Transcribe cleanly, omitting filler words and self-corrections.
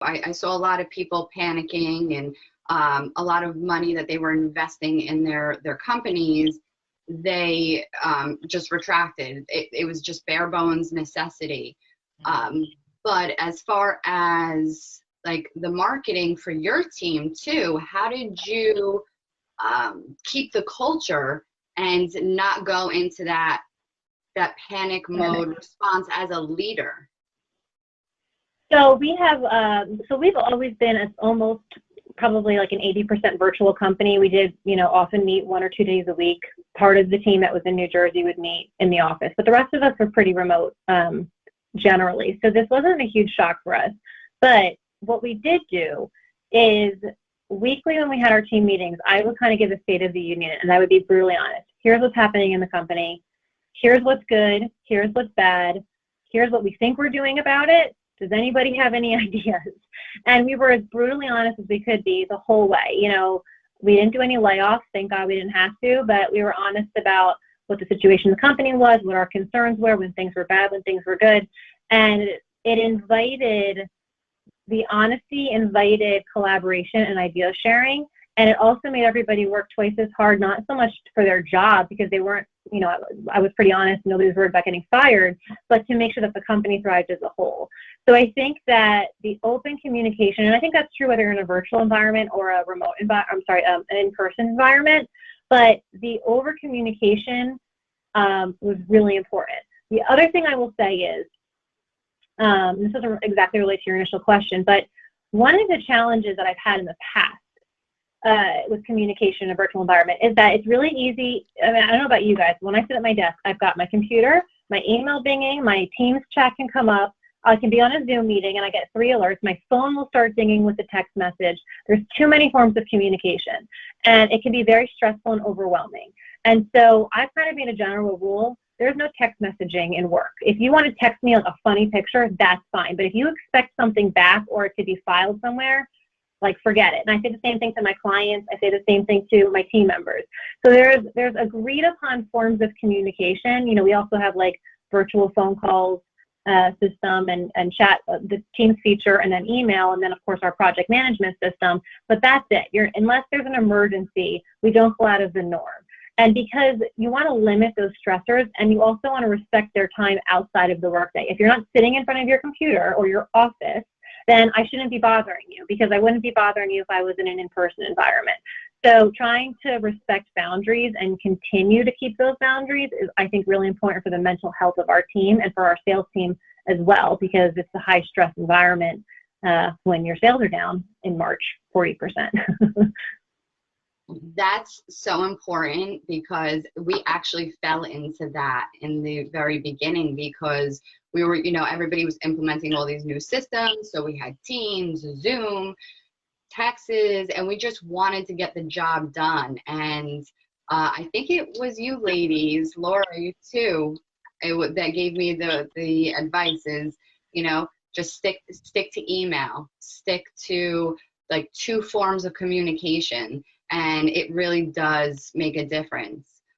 I saw a lot of people panicking, and a lot of money that they were investing in their companies, they just retracted. It was just bare bones necessity. But as far as like the marketing for your team too, how did you keep the culture and not go into that panic mode response as a leader? So we have, so we've always been almost probably like an 80% virtual company. We did, often meet 1 or 2 days a week. Part of the team that was in New Jersey would meet in the office, but the rest of us were pretty remote generally. So this wasn't a huge shock for us. But what we did do is weekly when we had our team meetings, I would kind of give a state of the union, and I would be brutally honest. Here's what's happening in the company. Here's what's good. Here's what's bad. Here's what we think we're doing about it. Does anybody have any ideas? And we were as brutally honest as we could be the whole way. We didn't do any layoffs. Thank God we didn't have to, but we were honest about what the situation in the company was, what our concerns were, when things were bad, when things were good. And the honesty invited collaboration and idea sharing. And it also made everybody work twice as hard, not so much for their job, because they weren't, I was pretty honest, nobody was worried about getting fired, but to make sure that the company thrived as a whole. So I think that the open communication, and I think that's true whether you're in a virtual environment or a remote an in-person environment, but the over communication was really important. The other thing I will say is, this doesn't exactly relate to your initial question, but one of the challenges that I've had in the past with communication in a virtual environment is that it's really easy. I mean, I don't know about you guys. When I sit at my desk, I've got my computer, my email binging, my Teams chat can come up. I can be on a Zoom meeting and I get 3 alerts. My phone will start dinging with a text message. There's too many forms of communication, and it can be very stressful and overwhelming. And so I've kind of made a general rule. There's no text messaging in work. If you want to text me like a funny picture, that's fine. But if you expect something back or it to be filed somewhere, forget it. And I say the same thing to my clients. I say the same thing to my team members. So there's agreed upon forms of communication. We also have virtual phone calls system and chat, the Teams feature, and then email, and then of course our project management system. But that's it. Unless there's an emergency, we don't go out of the norm. And because you want to limit those stressors, and you also want to respect their time outside of the workday. If you're not sitting in front of your computer or your office, then I shouldn't be bothering you, because I wouldn't be bothering you if I was in an in-person environment. So trying to respect boundaries and continue to keep those boundaries is, I think, really important for the mental health of our team and for our sales team as well, because it's a high stress environment when your sales are down in March 40%. That's so important, because we actually fell into that in the very beginning, because we were, everybody was implementing all these new systems. So we had Teams, Zoom, texts, and we just wanted to get the job done. And I think it was you ladies, Laura, you too, that gave me the advice is, just stick to email, stick to 2 forms of communication. And it really does make a difference.